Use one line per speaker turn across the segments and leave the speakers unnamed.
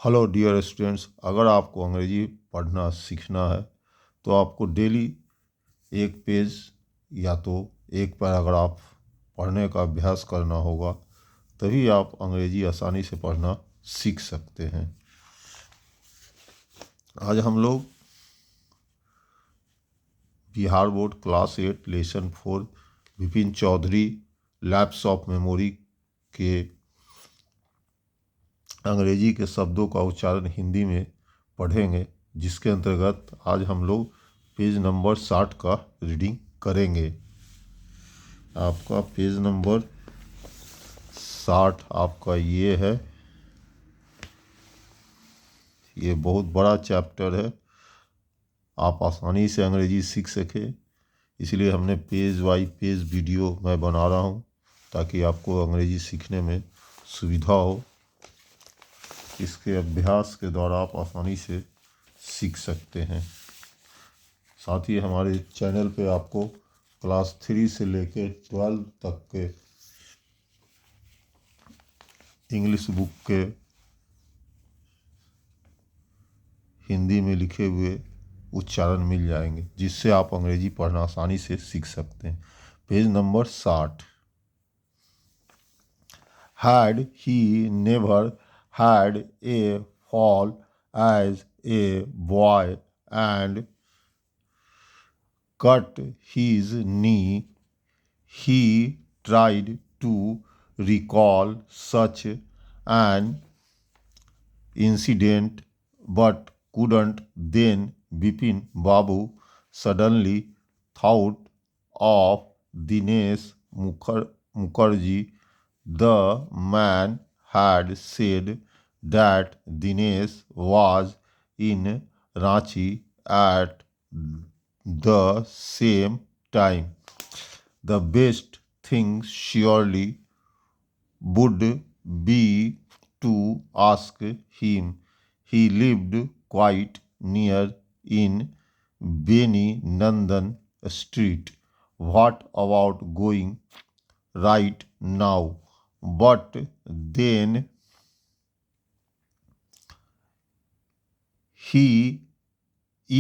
Hello dear students, अगर आपको अंग्रेजी पढ़ना सीखना है तो आपको डेली एक पेज या तो एक पैराग्राफ पढ़ने का अभ्यास करना होगा, तभी आप अंग्रेजी आसानी से पढ़ना सीख सकते हैं। आज हम लोग Bihar board class 8 lesson 4 Vipin Chaudhary lapse of memory के अंग्रेजी के शब्दों का उच्चारण हिंदी में पढ़ेंगे, जिसके अंतर्गत आज हम लोग पेज नंबर 60 का रीडिंग करेंगे। आपका पेज नंबर 60 आपका ये है। ये बहुत बड़ा चैप्टर है, आप आसानी से अंग्रेजी सीख सकें, इसलिए हमने पेज बाई पेज वीडियो मैं बना रहा हूँ ताकि आपको अंग्रेजी सीखने में सुविधा हो। इसके अभ्यास के द्वारा आप आसानी से सीख सकते हैं। साथ ही हमारे चैनल पे आपको क्लास 3 से लेकर 12 तक के इंग्लिश बुक के हिंदी में लिखे हुए उच्चारण मिल जाएंगे, जिससे आप अंग्रेजी पढ़ना आसानी से सीख सकते हैं। Page number 60। Had he never had a fall as a boy and cut his knee, he tried to recall such an incident but couldn't. Then Bipin Babu suddenly thought of Dinesh Mukherjee. The man had said that Dinesh was in Ranchi at the same time. The best thing surely would be to ask him. He lived quite near in Beni Nandan Street. What about going right now? But then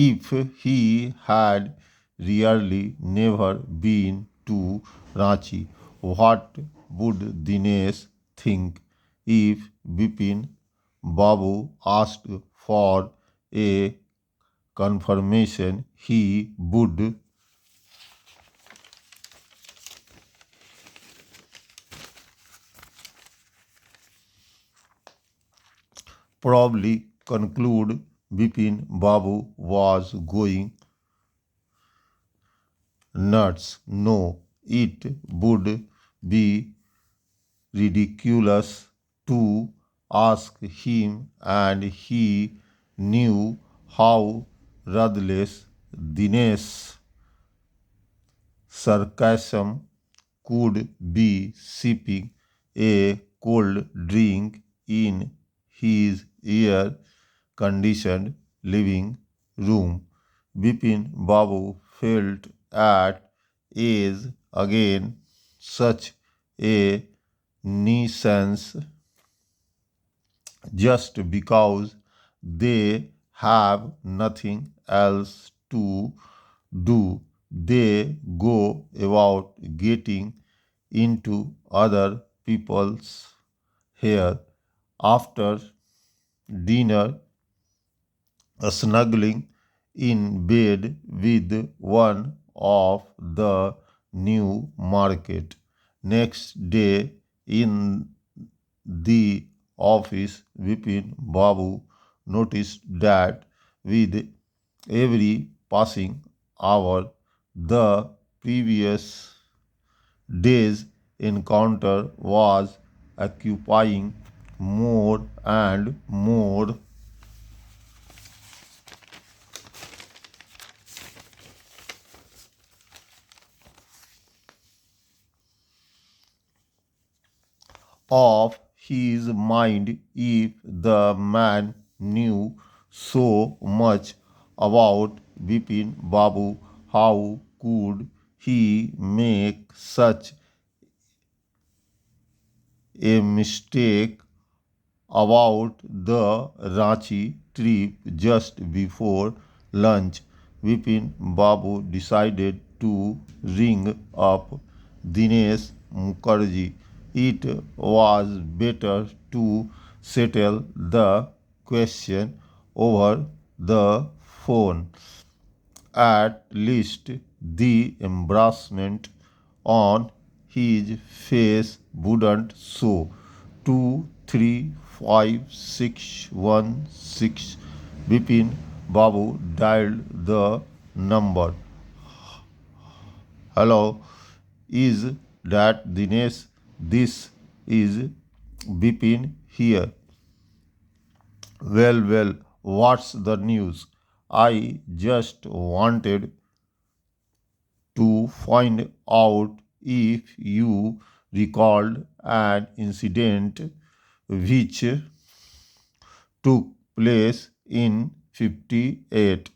if he had really never been to Ranchi, what would Dinesh think? If Bipin Babu asked for a confirmation, he would probably conclude Bipin Babu was going nuts. No, it would be ridiculous to ask him, and he knew how ruthless Dinesh's sarcasm could be. Sipping a cold drink in his air-conditioned living room, Bipin Babu felt at ease again. Such a nuisance just because they have nothing else to do. They go about getting into other people's hair after dinner, snuggling in bed with one of the new market. Next day in the office, Vipin Babu noticed that with every passing hour, the previous day's encounter was occupying more and more of his mind. If the man knew so much about Bipin Babu, how could he make such a mistake about the Ranchi trip just before lunch. Vipin Babu decided to ring up Dinesh Mukherjee. It was better to settle the question over the phone. At least the embarrassment on his face wouldn't show. 235616. Bipin Babu dialed the number. Hello, is that Dinesh? This is Bipin here. Well, what's the news? I just wanted to find out if you recalled an incident which took place in 58.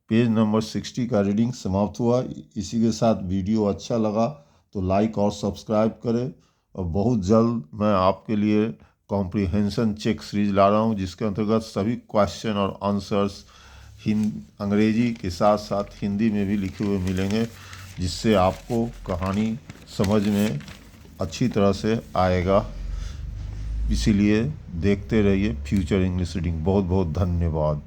Page number 60 का reading समाप्त हुआ। इसी के साथ video अच्छा लगा तो like और सब्सक्राइब करें, और बहुत जल्द मैं आपके लिए कॉम्प्रिहेंशन चेक सीरीज ला रहा हूं, जिसके अंतर्गत सभी क्वेश्चन और आंसर्स अंग्रेजी के साथ साथ हिंदी में भी लिखे हुए मिलेंगे, जिससे आपको कहानी समझ में अच्छी तरह से आएगा। इसीलिए देखते रहिए फ्यूचर इंग्लिश रीडिंग। बहुत बहुत धन्यवाद।